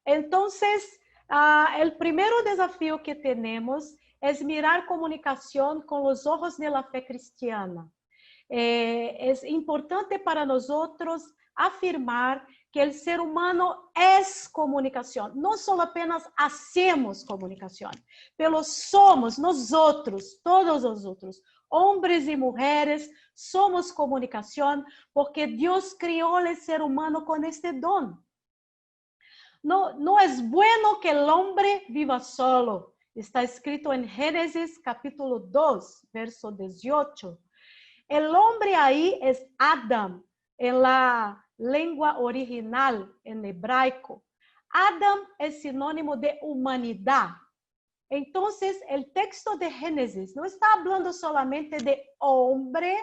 Entonces, el primer desafío que tenemos es mirar comunicación con los ojos de la fe cristiana. Es importante para nosotros afirmar que el ser humano es comunicación. No solo apenas hacemos comunicación, pero somos nosotros, todos nosotros, hombres y mujeres, somos comunicación porque Dios creó el ser humano con este don. No es bueno que el hombre viva solo. Está escrito en Génesis capítulo 2, verso 18. El hombre ahí es Adam, en la lengua original, en hebraico. Adam es sinónimo de humanidad. Entonces, el texto de Génesis no está hablando solamente de hombre,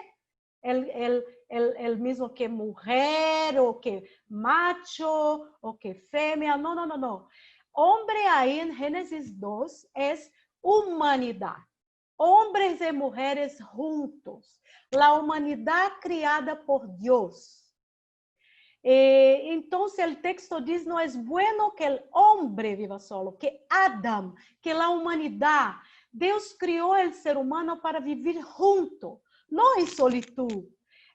el mismo que mujer, o que macho, o que fêmea. No. Hombre ahí en Génesis 2 es humanidad. Hombres y mujeres juntos. La humanidad criada por Dios. Entonces el texto dice, no es bueno que el hombre viva solo, que Adam, que la humanidad, Dios creó el ser humano para vivir junto, no en solitud.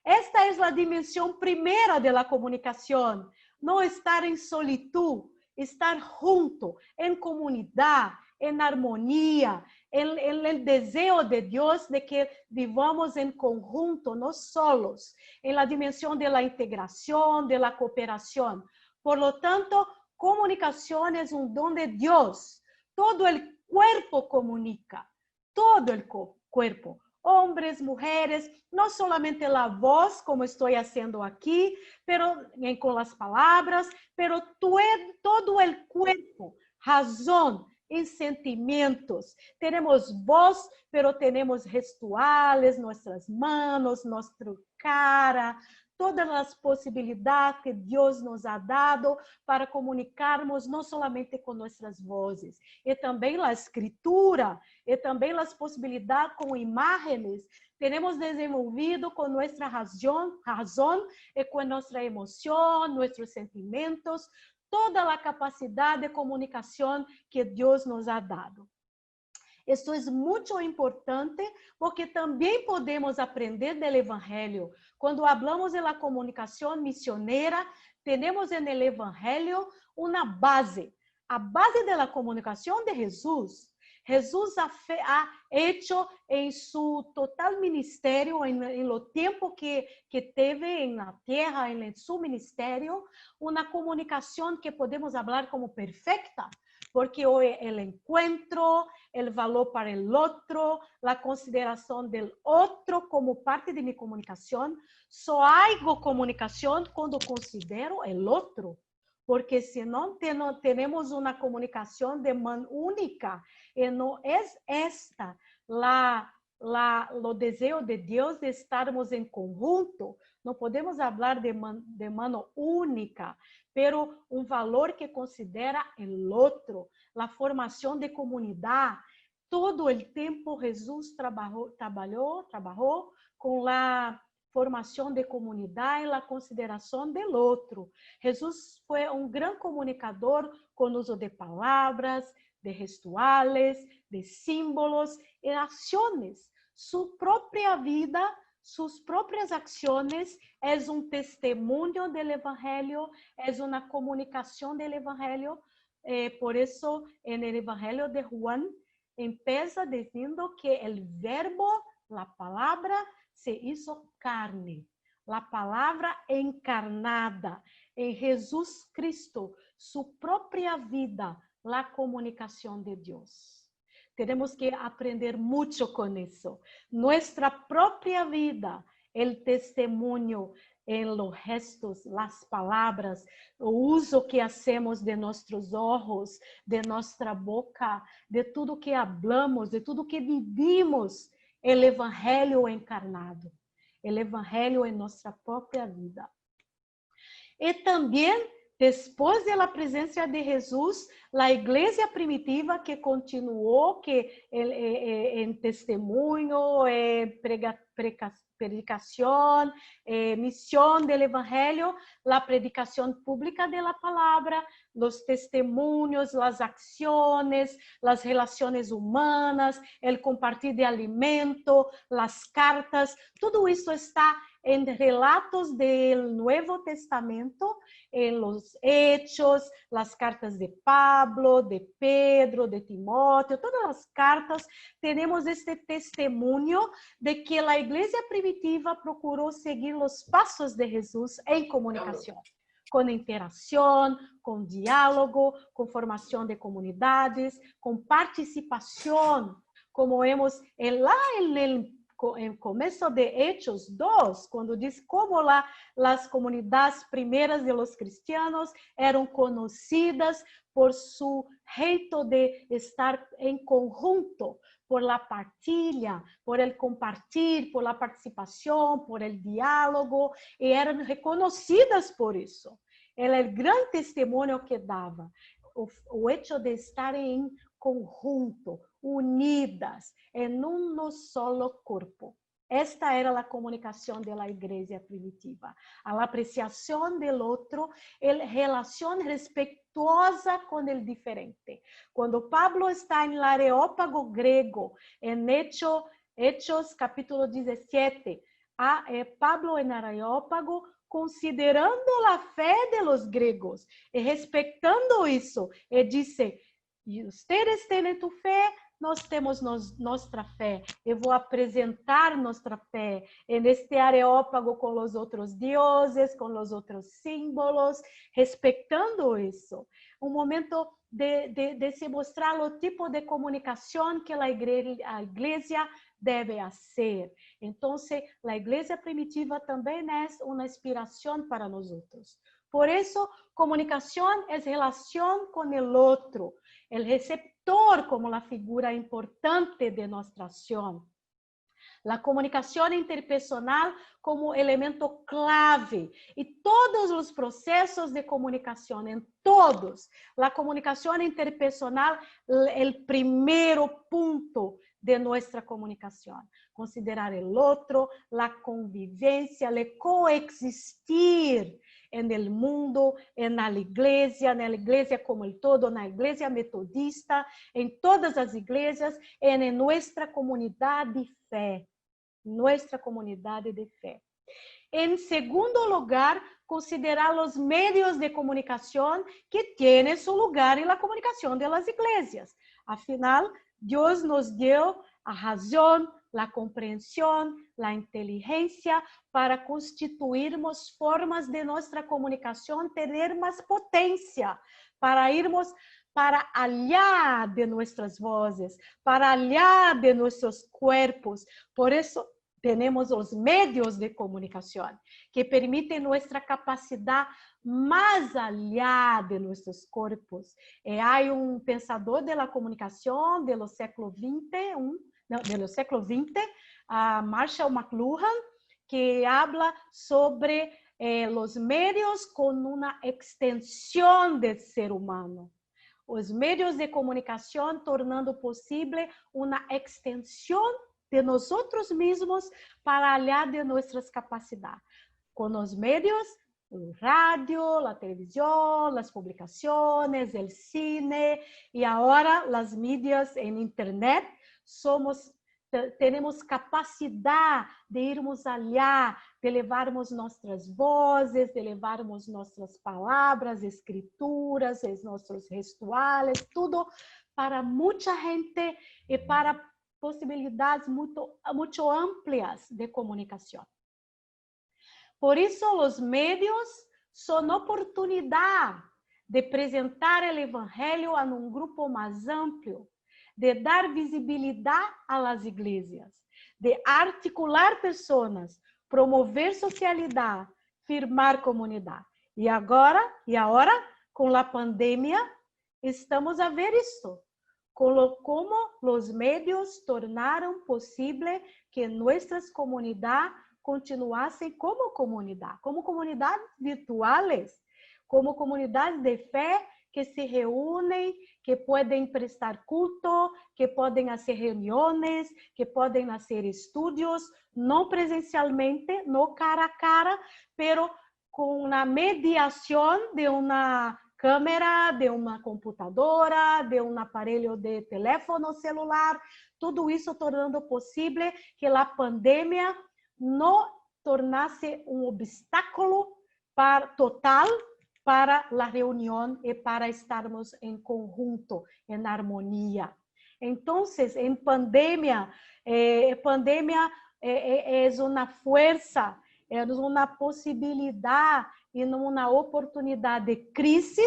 Esta es la dimensión primera de la comunicación, no estar en solitud, estar junto, en comunidad, en armonía, en el deseo de Dios de que vivamos en conjunto, no solos, en la dimensión de la integración, de la cooperación. Por lo tanto, comunicación es un don de Dios. Todo el cuerpo comunica, todo el cuerpo. Hombres, mujeres, no solamente la voz, como estoy haciendo aquí, pero con las palabras, pero todo el cuerpo, razón, en sentimientos. Tenemos voz, pero tenemos gestuales, nuestras manos, nuestra cara, todas as possibilidades que Deus nos ha dado para comunicarmos não somente com nossas vozes, e também a escritura, e também as possibilidades com imagens. Temos desenvolvido com nossa razão e com nossa emoção, nossos sentimentos, toda a capacidade de comunicação que Deus nos ha dado. Esto es muito importante porque também podemos aprender do Evangelho. Quando hablamos de la comunicação misionera, temos en el Evangelho uma base. A base de la comunicação de Jesús. Jesús ha hecho en su total ministerio, en lo tiempo que teve en la tierra, en su ministerio, una comunicación que podemos hablar como perfecta. Porque el encuentro, el valor para el otro, la consideración del otro como parte de mi comunicación, só hago comunicación cuando considero el otro. Porque si no tenemos una comunicación de man única, y no es esta lo deseo de Dios de estarmos en conjunto, no podemos hablar de mano única, pero un valor que considera el otro, la formación de comunidad. Todo el tiempo Jesús trabajó con la formação de comunidade e a consideração do outro. Jesus foi um grande comunicador com o uso de palavras, de gestuales, de símbolos e ações. Sua própria vida, suas próprias ações é um testemunho do Evangelho, é uma comunicação do Evangelho. Por isso, no Evangelho de Juan, empieza dizendo que o verbo, a palavra, se hizo carne, la palabra encarnada en Jesús Cristo, su propia vida, la comunicación de Dios. Tenemos que aprender mucho con eso. Nuestra propia vida, el testimonio en los gestos, las palabras, o uso que hacemos de nuestros ojos, de nuestra boca, de tudo que hablamos, de tudo que vivimos, el Evangelho encarnado, el Evangelho en nuestra propia vida. Y también, después de la presencia de Jesús, la iglesia primitiva que continuó que en testemunho, predicación, misión del evangelio, la predicación pública de la palabra, los testimonios, las acciones, las relaciones humanas, el compartir de alimento, las cartas, todo esto está en relatos del Nuevo Testamento, en los Hechos, las cartas de Pablo, de Pedro, de Timoteo, todas las cartas, tenemos este testimonio de que la iglesia primitiva procuró seguir los pasos de Jesús en comunicación, con interacción, con diálogo, con formación de comunidades, con participación, como vemos lá en el começo de Hechos 2, quando diz como as comunidades primeiras de los cristianos eram conhecidas por su jeito de estar em conjunto, por la partilha, por el compartir, por la participação, por el diálogo, e eram reconhecidas por isso. Era o grande testemunho que dava, o hecho de estar em conjunto, unidas en un solo cuerpo. Esta era a comunicação da igreja primitiva. A apreciação del outro, a relação respetuosa com o diferente. Quando Pablo está em Areópago grego, em Hechos capítulo 17, Pablo em Areópago, considerando a fé de los gregos e respeitando isso, e disse: "Ustedes têm tu fé, nós temos nossa fé. Eu vou apresentar nossa fé neste areópago com os outros deuses, com os outros símbolos, respeitando isso. Um momento de se mostrar o tipo de comunicação que a igreja deve fazer. Então, a igreja primitiva também é uma inspiração para nós outros. Por isso, comunicação é relação com o outro, o receptor como a figura importante de nossa ação. A comunicação interpersonal como elemento clave e todos os processos de comunicação, em todos. A comunicação interpersonal é o primeiro ponto de nossa comunicação. Considerar o outro, a convivência, o coexistir no mundo, na igreja como el todo, na igreja metodista, em todas as igrejas, em nossa comunidade de fé. Nuestra comunidade de fé. Em segundo lugar, considerar os meios de comunicação que têm seu lugar na comunicação das igrejas. Afinal, Deus nos deu a razão, a compreensão, a inteligência para constituirmos formas de nossa comunicação ter mais potência, para irmos para allá de nossas vozes, para allá de nossos cuerpos. Por isso, temos os meios de comunicação que permitem nossa capacidade mais allá de nossos corpos. Há pensador da comunicação do século XX, Marshall McLuhan, que habla sobre os meios como uma extensão do ser humano. Os meios de comunicação tornando possível uma extensão de nós mesmos para allá de nossas capacidades. Com os meios, o rádio, a televisão, as publicações, o cine e agora as mídias em internet, temos capacidade de irmos allá, de levarmos nossas vozes, de levarmos nossas palavras, escrituras, nossos rituais, tudo para muita gente e para possibilidades muito amplias de comunicação. Por isso, os meios são oportunidade de apresentar o evangelho a um grupo mais amplo, de dar visibilidade às igrejas, de articular pessoas, promover socialidade, firmar comunidade. E agora, com a pandemia, estamos a ver isso. Como os meios tornaram possível que nossas comunidades continuassem como comunidades virtuais, como comunidades de fé que se reúnem, que podem prestar culto, que podem fazer reuniões, que podem fazer estudos, não presencialmente, não cara a cara, pero com a mediação de uma câmera, de uma computadora, de um aparelho de teléfono celular, tudo isso tornando possível que a pandemia não tornasse um obstáculo total para a reunião e para estarmos em conjunto, em harmonia. Então, em pandemia, é uma força, é uma possibilidade e uma oportunidade de crise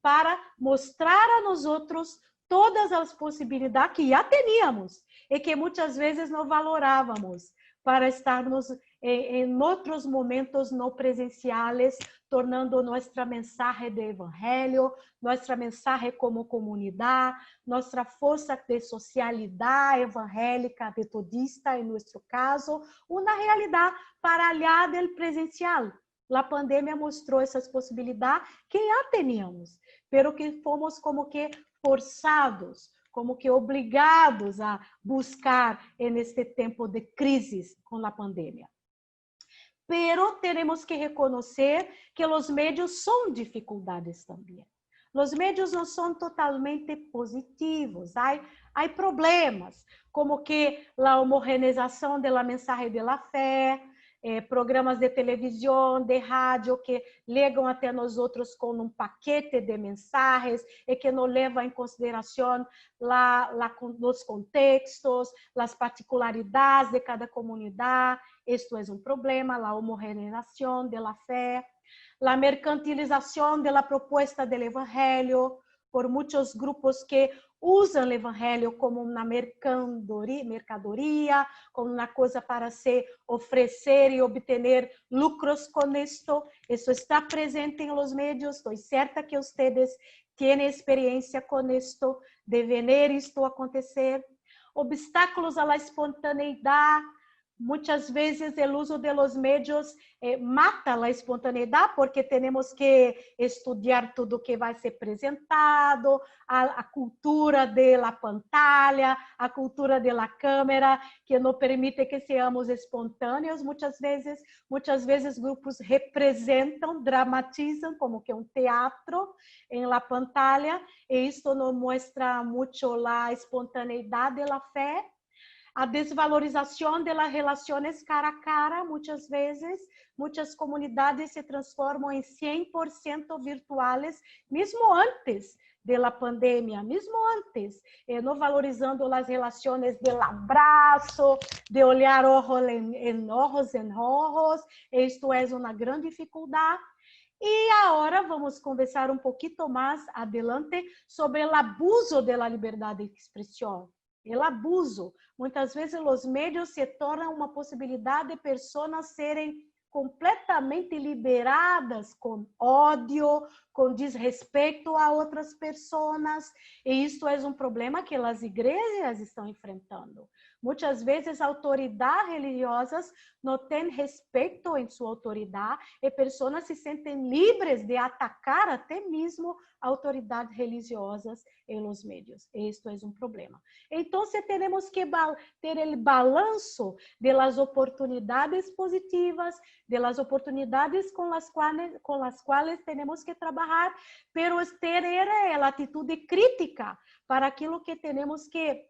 para mostrar a nós outros todas as possibilidades que já teníamos e que muitas vezes não valorávamos para estarmos em outros momentos não presenciais, tornando nossa mensagem de evangelho, nossa mensagem como comunidade, nossa força de socialidade evangélica, metodista, em nosso caso, uma realidade para além do presencial. A pandemia mostrou essas possibilidades que já teníamos, pero que fomos como que forçados, como que obrigados a buscar neste tempo de crise com a pandemia. Pero temos que reconhecer que os médios são dificuldades também. Os médios não são totalmente positivos, há problemas, como que a homogeneização da mensagem da fé, programas de televisão, de rádio que ligam até nós outros com um paquete de mensagens e que não levam em consideração os contextos, as particularidades de cada comunidade. Isto é um problema, a homogeneização da fé, a mercantilização da proposta do evangelho por muitos grupos que usam o evangelho como uma mercadoria, como uma coisa para se oferecer e obter lucros com isto. Isso está presente em los medios. Estou certa que vocês têm experiência com isto, de ver isto acontecer. Obstáculos à espontaneidade. Muitas vezes o uso de los medios mata a espontaneidade, porque temos que estudar tudo que vai ser apresentado, a cultura da pantalla, a cultura da câmera, que não permite que sejamos espontâneos. Muitas vezes grupos representam, dramatizam como que um teatro em la pantalla, e isto não mostra muito a espontaneidade da fé. A desvalorização das relações cara a cara, muitas vezes, muitas comunidades se transformam em 100% virtuais, mesmo antes da pandemia, mesmo antes, não valorizando as relações de abraço, de olhar olhos em olhos, isto é uma grande dificuldade. E agora vamos conversar um pouquinho mais adelante sobre o abuso da liberdade de expressão. O abuso. Muitas vezes os médios se tornam uma possibilidade de pessoas serem completamente liberadas com ódio, com desrespeito a outras pessoas. E isso é um problema que as igrejas estão enfrentando. Muitas vezes autoridades religiosas não têm respeito em sua autoridade e pessoas se sentem livres de atacar até mesmo autoridades religiosas em los medios. Isto é um problema. Então, temos que ter o balanço das oportunidades positivas, das oportunidades com as quais temos que trabalhar, pero ter a atitude crítica para aquilo que temos que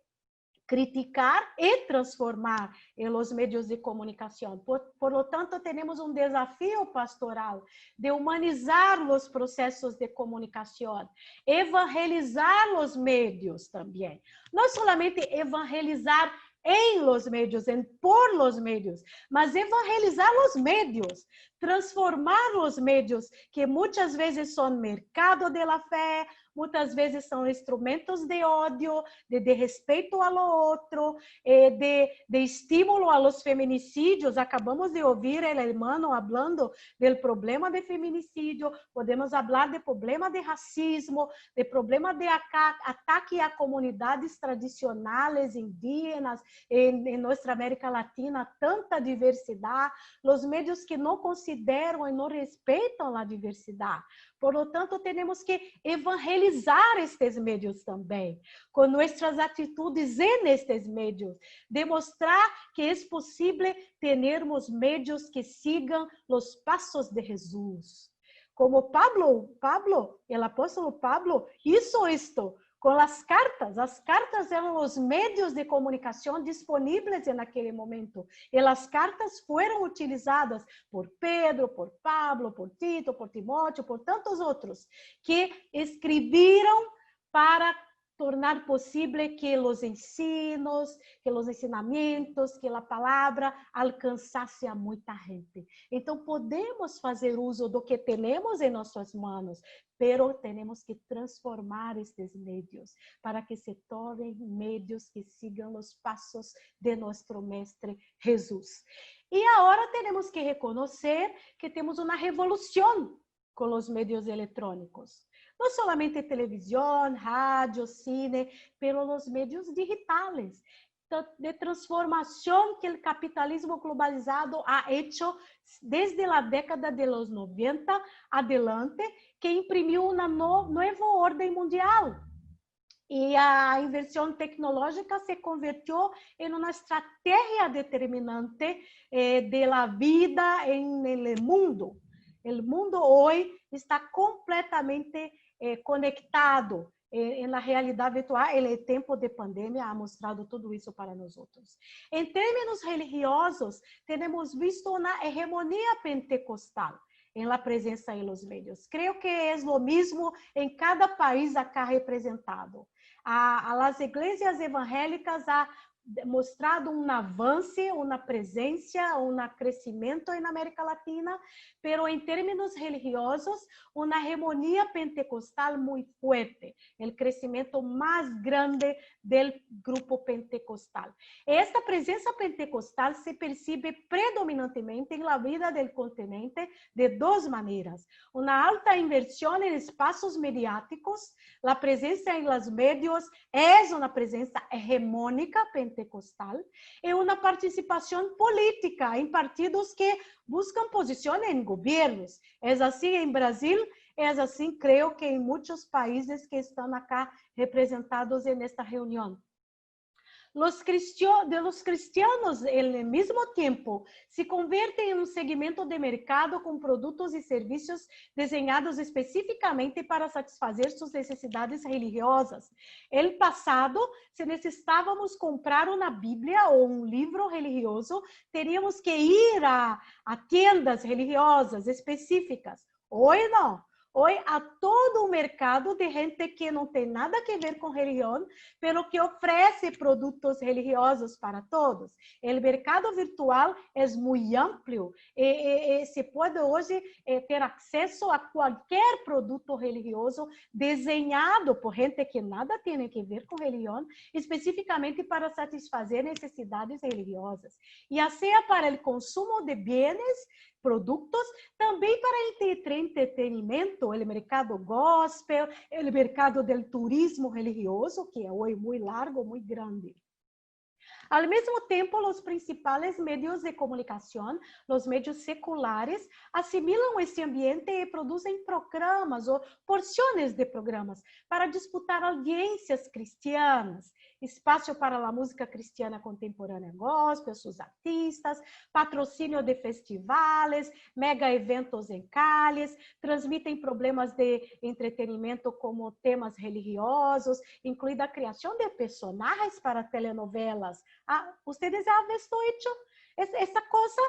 criticar e transformar em los medios de comunicação. Por lo tanto, temos um desafio pastoral de humanizar os processos de comunicação, evangelizar os medios também. Não somente evangelizar em los medios, por los medios, mas evangelizar os medios, transformar os medios que muitas vezes são mercado de la fé, muitas vezes são instrumentos de ódio, de desrespeito ao outro, de estímulo a los feminicídios. Acabamos de ouvir o irmão falando do problema de feminicídio, podemos falar de problema de racismo, de problema de ataque a comunidades tradicionais indígenas em nossa América Latina, tanta diversidade, os médios que não consideram e não respeitam a diversidade. Por lo tanto, temos que evangelizar estes médios também, com nossas atitudes nestes médios, demonstrar que é possível termos médios que sigam os passos de Jesus. Como Pablo, o apóstolo Pablo, hizo isto com as cartas eram os meios de comunicação disponíveis naquele momento, e as cartas foram utilizadas por Pedro, por Pablo, por Tito, por Timóteo, por tantos outros, que escreveram para tornar possível que os ensinos, que os ensinamentos, que a palavra alcançasse a muita gente. Então, podemos fazer uso do que temos em nossas mãos, pero temos que transformar estes médios para que se tornem médios que sigam os passos de nosso mestre Jesus. E agora temos que reconhecer que temos uma revolução com os médios eletrônicos. Não somente televisão, rádio, cine, pero os médios digitais, de transformação que o capitalismo globalizado ha hecho desde a década de los 90 adelante, que imprimiu uma nova ordem mundial. E a inversão tecnológica se convirtió em uma estratégia determinante de la vida en el mundo. O mundo hoje está completamente conectado na realidade virtual. O tempo de pandemia ha mostrado tudo isso para nós outros. Em termos religiosos, temos visto uma hegemonia pentecostal em la presença em los medios. Creio que é o mesmo em cada país acá representado. As igrejas evangélicas ha mostrado um avanço, uma presença, um crescimento na América Latina, pero em termos religiosos, uma hegemonia pentecostal muito forte, o crescimento mais grande do grupo pentecostal. Esta presença pentecostal se percebe predominantemente na vida do continente de duas maneiras: uma alta inversão em espaços mediáticos, a presença em los medios é uma presença hegemônica pentecostal, e uma participação política em partidos que buscam posição em governos. É assim em Brasil, é assim, creio que em muitos países que estão acá representados nesta reunião. Los cristianos, ao mesmo tempo, se convertem em um segmento de mercado com produtos e serviços desenhados especificamente para satisfazer suas necessidades religiosas. No passado, se necessitávamos comprar uma Bíblia ou um livro religioso, teríamos que ir a tiendas religiosas específicas. Hoje não. Hoje há todo um mercado de gente que não tem nada a ver com religião, pero que oferece produtos religiosos para todos. O mercado virtual é muito amplo e se pode hoje ter acesso a qualquer produto religioso desenhado por gente que nada tem a ver com religião, especificamente para satisfazer necessidades religiosas. E assim é para o consumo de bens, produtos, também para entretenimento, o mercado gospel, o mercado do turismo religioso, que é hoje muito largo, muito grande. Ao mesmo tempo, os principais meios de comunicação, os meios seculares, assimilam esse ambiente e produzem programas ou porções de programas para disputar audiências cristianas, espaço para a música cristiana contemporânea gospel, seus artistas, patrocínio de festivais, mega eventos em calles, transmitem problemas de entretenimento como temas religiosos, incluída a criação de personagens para telenovelas. Ustedes já visto isso? Essa coisa,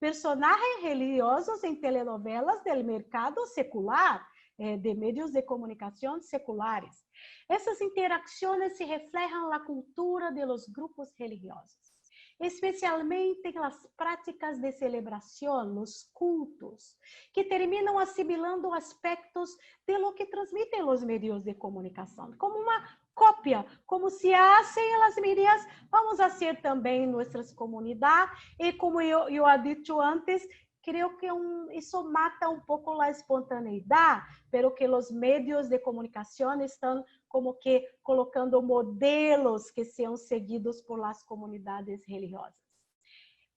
personagens religiosos em telenovelas do mercado secular, de meios de comunicação seculares. Essas interações se refletem na cultura de los grupos religiosos. especialmente nas práticas de celebração, nos cultos, que terminam assimilando aspectos de lo que transmitem os meios de comunicação, como uma cópia, como se hacen las mídias, vamos fazer também em nossas comunidades, e como eu he dicho antes, creo que isso mata um pouco a espontaneidade, pero que os meios de comunicação estão como que colocando modelos que sejam seguidos por las comunidades religiosas.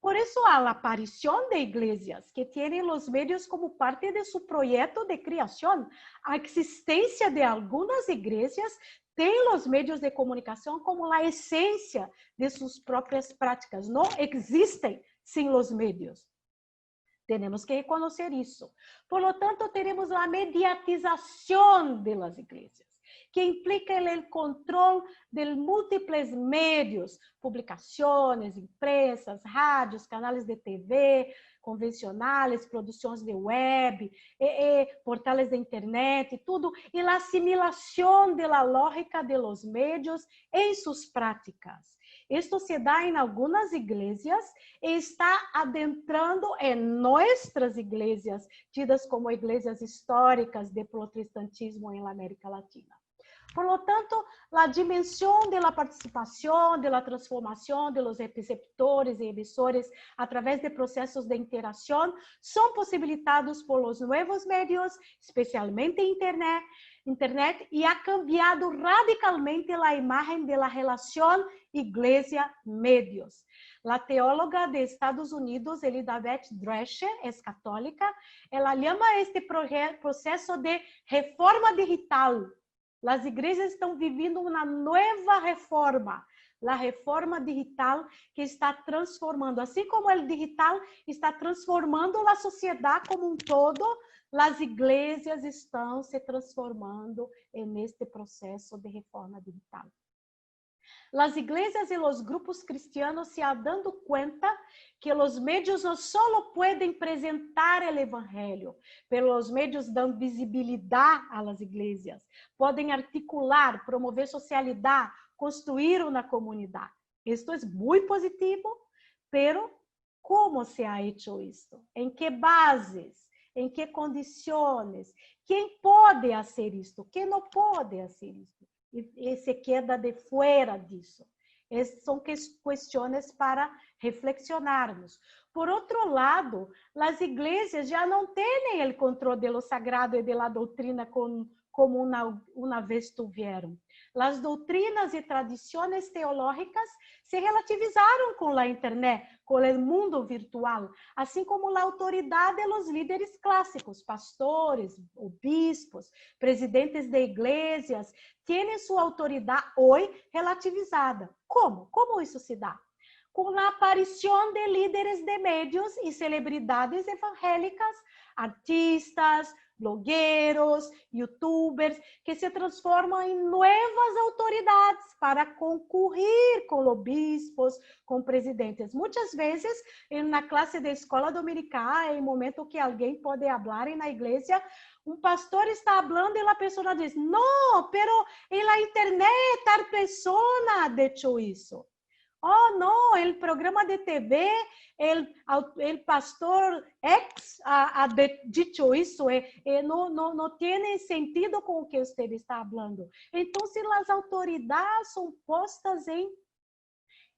Por isso, a aparição de igrejas que têm os meios como parte de seu projeto de criação, a existência de algumas igrejas tem os meios de comunicação como a essência de suas próprias práticas. Não existem sem os meios. Temos que reconhecer isso. Por lo tanto, teremos a mediatização das igrejas, que implica o controle de múltiples meios, publicações, imprensas, rádios, canais de TV, convencionais, produções de web, portais de internet, tudo, e a assimilação da lógica de los meios em suas práticas. Isto se dá em algumas igrejas e está adentrando em nossas igrejas, tidas como igrejas históricas de protestantismo em América Latina. Por lo tanto, a dimensão da participação, da transformação dos receptores e emissores a través de processos de interação são possibilitados por los novos meios, especialmente internet, e ha cambiado radicalmente a imagem da relação igreja-medios. A teóloga de Estados Unidos, Elizabeth Drescher, é católica, ela chama este processo de reforma digital. As igrejas estão vivendo uma nova reforma, a reforma digital que está transformando, assim como o digital está transformando a sociedade como um todo, as igrejas estão se transformando neste processo de reforma digital. As igrejas e os grupos cristianos se han dando conta que os meios não só podem apresentar o evangelho, mas os meios dão visibilidade às igrejas, podem articular, promover socialidade, construir uma comunidade. Isto é muito positivo, pero como se ha hecho isto? Em que bases? Em que condições? Quem pode fazer isto? Quem não pode fazer isto? E se queda de fora disso. São questões para reflexionarmos. Por outro lado, as igrejas já não têm o controle do sagrado e da doutrina como uma vez tiveram. As doutrinas e tradições teológicas se relativizaram com a internet, com o mundo virtual, assim como a autoridade dos líderes clássicos, pastores, obispos, presidentes de igrejas, têm sua autoridade hoje relativizada. Como? Como isso se dá? Com a aparição de líderes de meios e celebridades evangélicas, artistas, blogueiros, youtubers, que se transformam em novas autoridades para concorrer com obispos, com presidentes. Muitas vezes, na classe de escola dominical, em momento que alguém pode falar na igreja, um pastor está falando e a pessoa diz, não, pero en la internet tal pessoa dicho isso. Oh, não, o programa de TV, o pastor X ha dicho isso, não tem sentido com o que você está falando. Então, se as autoridades são postas em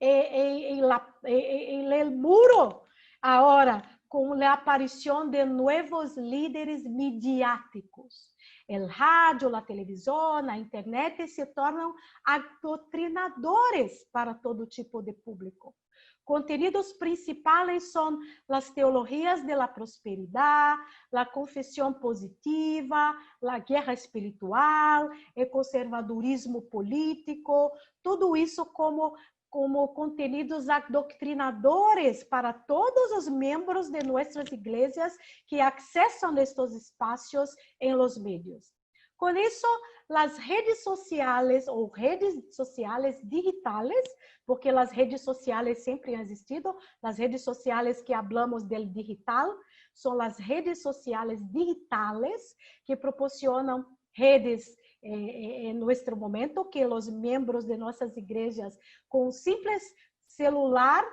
el muro, agora, com a aparição de novos líderes midiáticos. O rádio, a televisão, a internet se tornam adoctrinadores para todo tipo de público. Contenidos principais são as teologias de la prosperidade, a confissão positiva, a guerra espiritual, o conservadorismo político, tudo isso como contenidos adoctrinadores para todos os membros de nossas igrejas que acessam estes espaços em los medios. Com isso, as redes sociais ou redes sociais digitales, porque as redes sociais sempre han existido, as redes sociais que hablamos del digital, são as redes sociais digitales que proporcionam redes en nuestro momento que os membros de nossas igrejas com simples celular,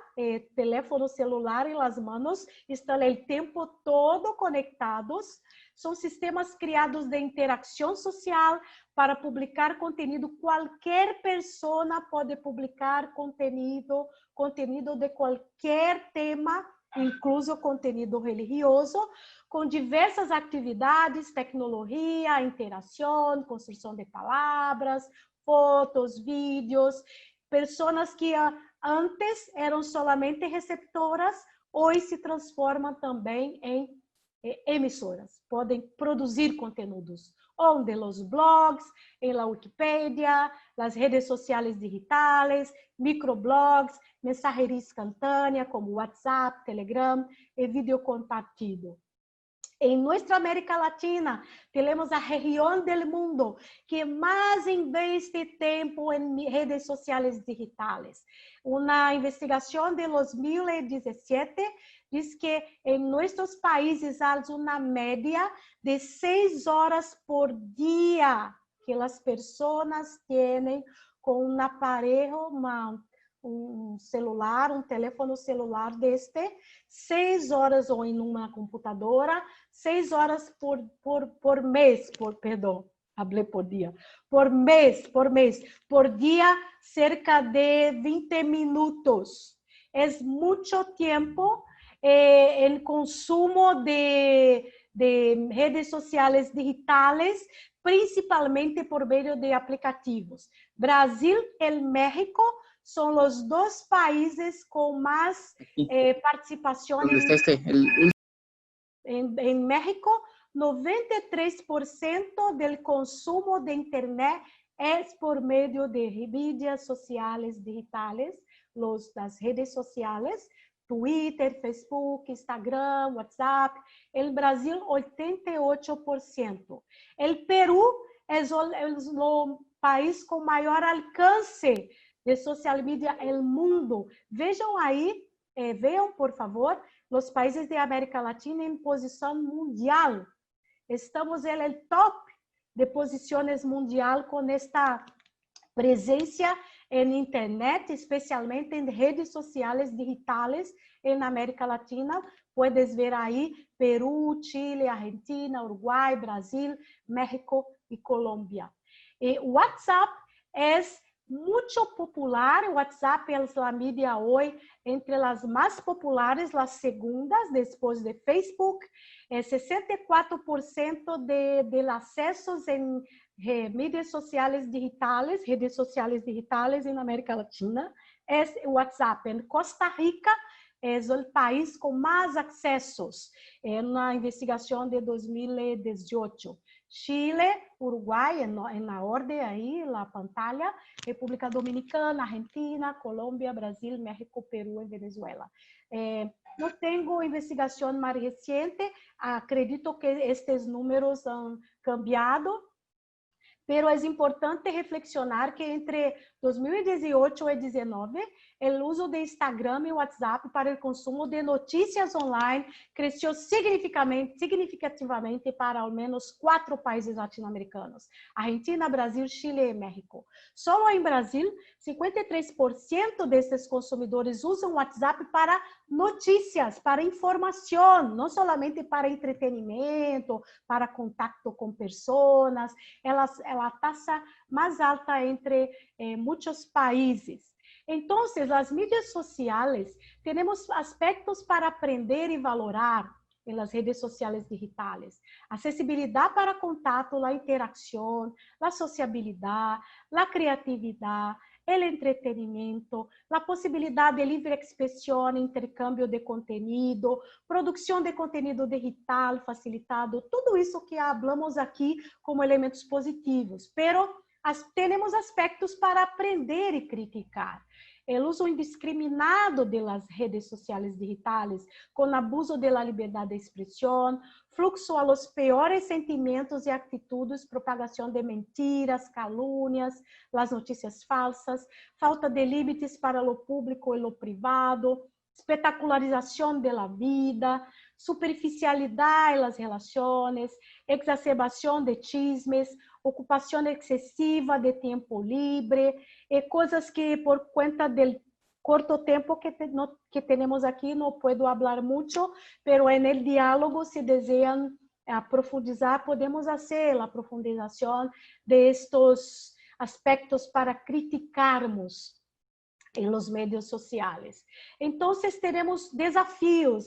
teléfono celular em las manos, estão o tempo todo conectados. São sistemas criados de interação social para publicar conteúdo. Qualquer pessoa pode publicar conteúdo de qualquer tema, incluso conteúdo religioso, com diversas atividades, tecnologia, interação, construção de palavras, fotos, vídeos. Pessoas que antes eram solamente receptoras, hoje se transformam também em emissoras. Podem produzir conteúdos, onde los blogs, em la Wikipedia, las redes sociais digitais, microblogs, mensajería instantânea como WhatsApp, Telegram e vídeo compartido. En nuestra América Latina, tenemos a región del mundo que más invierte tiempo en redes sociales digitales. Una investigación de 2017 diz que en nuestros países hay una media de 6 horas por día que las personas tienen con un aparelho, celular, um teléfono celular 6 horas ou em uma computadora, 6 horas por mês, hablé por dia, por mês, por dia, cerca de 20 minutos. É muito tempo el consumo de redes sociais digitais, principalmente por meio de aplicativos. Brasil e México são os 2 países com mais participação. Em México, 93% do consumo de internet é por meio de mídias sociais digitais, das redes sociais, Twitter, Facebook, Instagram, WhatsApp. Em Brasil, 88%. O Peru é o país com maior alcance de social media no mundo. Vejam aí, vejam, por favor, os países de América Latina em posição mundial. Estamos no top de posições mundial com esta presença em internet, especialmente em redes sociais digitais na América Latina. Puedes ver aí Peru, Chile, Argentina, Uruguai, Brasil, México e Colômbia. O WhatsApp é muito popular. O WhatsApp é a mídia hoje entre as mais populares, as segundas, depois de Facebook. 64% de acessos em redes sociais digitais na América Latina é o WhatsApp. Em Costa Rica é o país com mais acessos, na investigação de 2018. Chile, Uruguai, na ordem aí, na pantalla, República Dominicana, Argentina, Colômbia, Brasil, México, Peru e Venezuela. Não tenho investigação mais recente, acredito que estes números han cambiado, pero é importante reflexionar que entre 2018 e 2019, o uso de Instagram e WhatsApp para o consumo de notícias online cresceu significativamente para ao menos 4 países latino-americanos: Argentina, Brasil, Chile e México. Só em Brasil, 53% desses consumidores usam o WhatsApp para notícias, para informação, não somente para entretenimento, para contato com pessoas. A taxa mais alta entre muitos países. Então, as mídias sociais, temos aspectos para aprender e valorar nas redes sociais digitais. Acessibilidade para contato, a interação, a sociabilidade, a criatividade, o entretenimento, a possibilidade de livre expressão, intercâmbio de conteúdo, produção de conteúdo digital facilitado, tudo isso que falamos aqui como elementos positivos, pero temos aspectos para aprender e criticar. O uso indiscriminado das redes sociais digitais, com abuso da liberdade de expressão, fluxo a los piores sentimentos e atitudes, propagação de mentiras, calúnias, as notícias falsas, falta de limites para o público e o privado, espetacularização da vida, superficialidade nas relações, exacerbação de chismes, ocupação excessiva de tempo livre, e coisas que por conta corto tiempo que tenemos aquí, no puedo hablar mucho, pero en el diálogo, si desean profundizar, podemos hacer la profundización de estos aspectos para criticarmos en los medios sociales. Entonces, tenemos desafíos.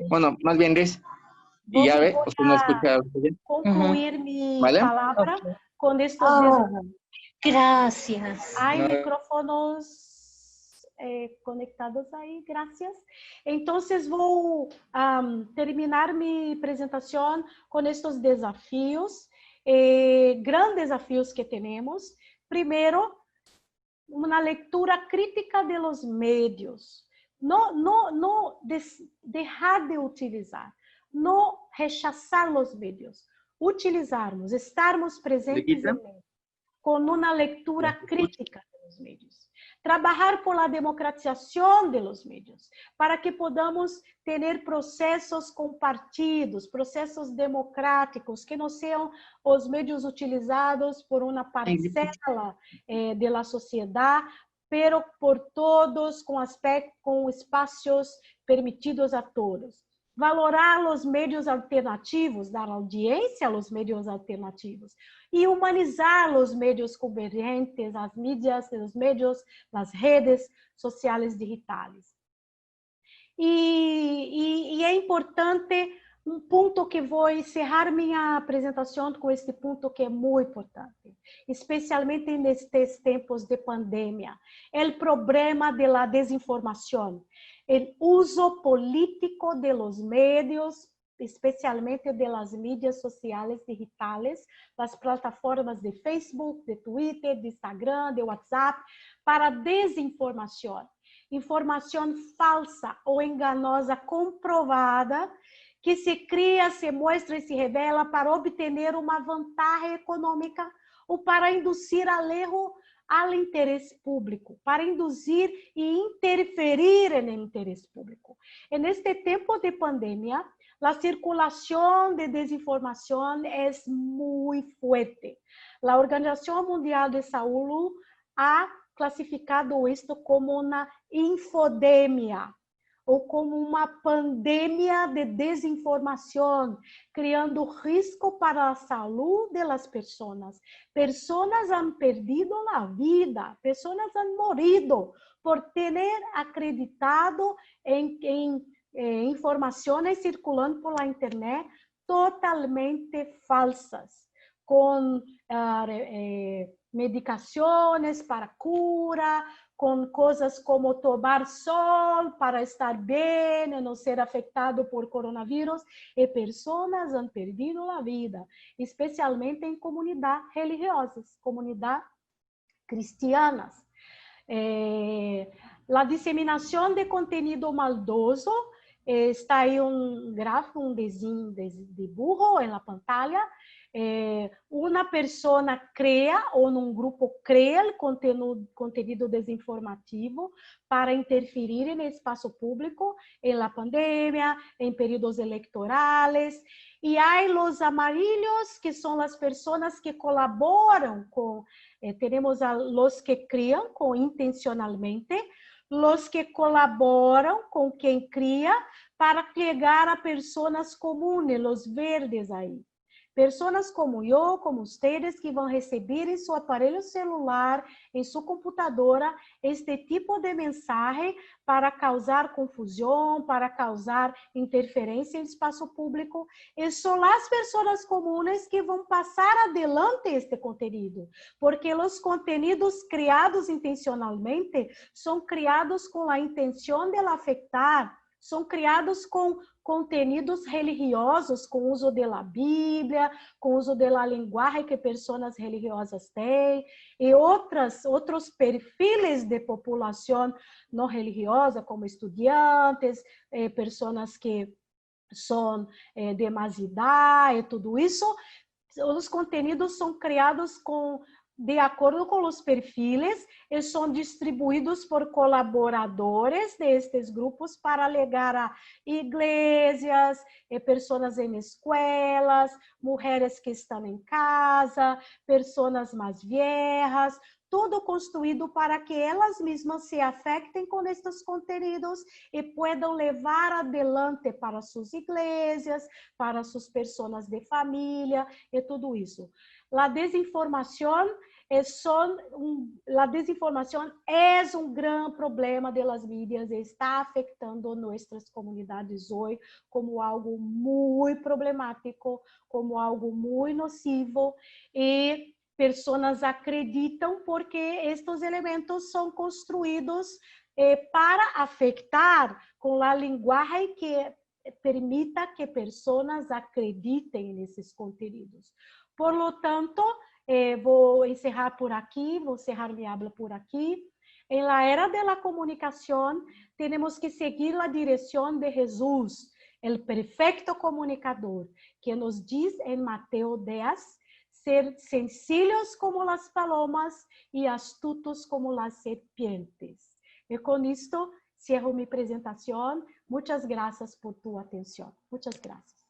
Bueno, más bien Liz. Y ya ve, usted no escucha bien. Concluir mi ¿Vale? palabra con estos desafíos. Gracias. Hay micrófonos conectados ahí, gracias. Entonces, voy a terminar mi presentación con estos desafíos, grandes desafíos que tenemos. Primero, una lectura crítica de los medios. No dejar de utilizar, no rechazar los medios, utilizarlos, estarmos presentes en ellos, con una lectura crítica de los medios. Trabajar por la democratización de los medios, para que podamos tener procesos compartidos, procesos democráticos, que no sean os medios utilizados por una parcela de la sociedad, pero por todos, com espaços permitidos a todos. Valorar os meios alternativos, dar audiência aos meios alternativos e humanizar os meios convergentes, as mídias, os meios, as redes sociais digitais. E é importante um ponto que vou encerrar minha apresentação com este ponto que é muito importante, especialmente nestes tempos de pandemia, o problema da desinformação. O uso político de los medios, especialmente de las mídias sociales digitales, las plataformas de Facebook, de Twitter, de Instagram, de WhatsApp, para desinformação. Informação falsa ou enganosa comprovada, que se cria, se mostra e se revela para obter uma vantagem econômica ou para induzir al erro ao interesse público, para induzir e interferir no interesse público. Neste tempo de pandemia, a circulação de desinformação é muito forte. A Organização Mundial de Saúde ha classificado isto como uma infodemia, ou como uma pandemia de desinformação, criando risco para a saúde das pessoas. Pessoas han perdido a vida, pessoas han morrido por ter acreditado em informações circulando por la internet totalmente falsas, com medicações para cura, com coisas como tomar sol para estar bem e não ser afetado por coronavírus, e pessoas han perdido a vida, especialmente em comunidades religiosas, comunidades cristianas. A disseminação de conteúdo maldoso, está aí gráfico, desenho de burro na pantalla. Uma pessoa cria, ou num grupo cria conteúdo desinformativo para interferir no espaço público, na pandemia, em períodos eleitorais. E há os amarillos, que são as pessoas que colaboram com, temos os que criam intencionalmente, os que colaboram com quem cria para chegar a pessoas comuns, os verdes aí. Pessoas como eu, como vocês, que vão receber em seu aparelho celular, em sua computadora, este tipo de mensagem para causar confusão, para causar interferência no espaço público. E são as pessoas comuns que vão passar adelante este conteúdo, porque os conteúdos criados intencionalmente são criados com a intenção de afetar, são criados com conteúdos religiosos, com uso da Bíblia, com uso da linguagem que pessoas religiosas têm, e outros perfis de população não religiosa, como estudantes, pessoas que são de mais idade, tudo isso. Os conteúdos são criados de acordo com os perfis e são distribuídos por colaboradores destes grupos para legar a igrejas, pessoas em escolas, mulheres que estão em casa, pessoas mais velhas, todo construído para que elas mesmas se afectem com estes conteúdos e puedan levar adelante para suas igrejas, para suas pessoas de família e tudo isso. A desinformação é um grande problema das mídias e está afetando nossas comunidades hoje como algo muito problemático, como algo muito nocivo, e pessoas acreditam porque estes elementos são construídos para afetar com a linguagem que permita que pessoas acreditem nesses conteúdos. Por lo tanto, vou encerrar por aqui, vou encerrar minha habla por aqui. Em la era de la comunicación, temos que seguir a direção de Jesus, o perfeito comunicador, que nos diz em Mateus 10, ser sencillos como las palomas e astutos como las serpientes. E com isto, cierro minha apresentação. Muitas graças por tu atenção. Muitas graças.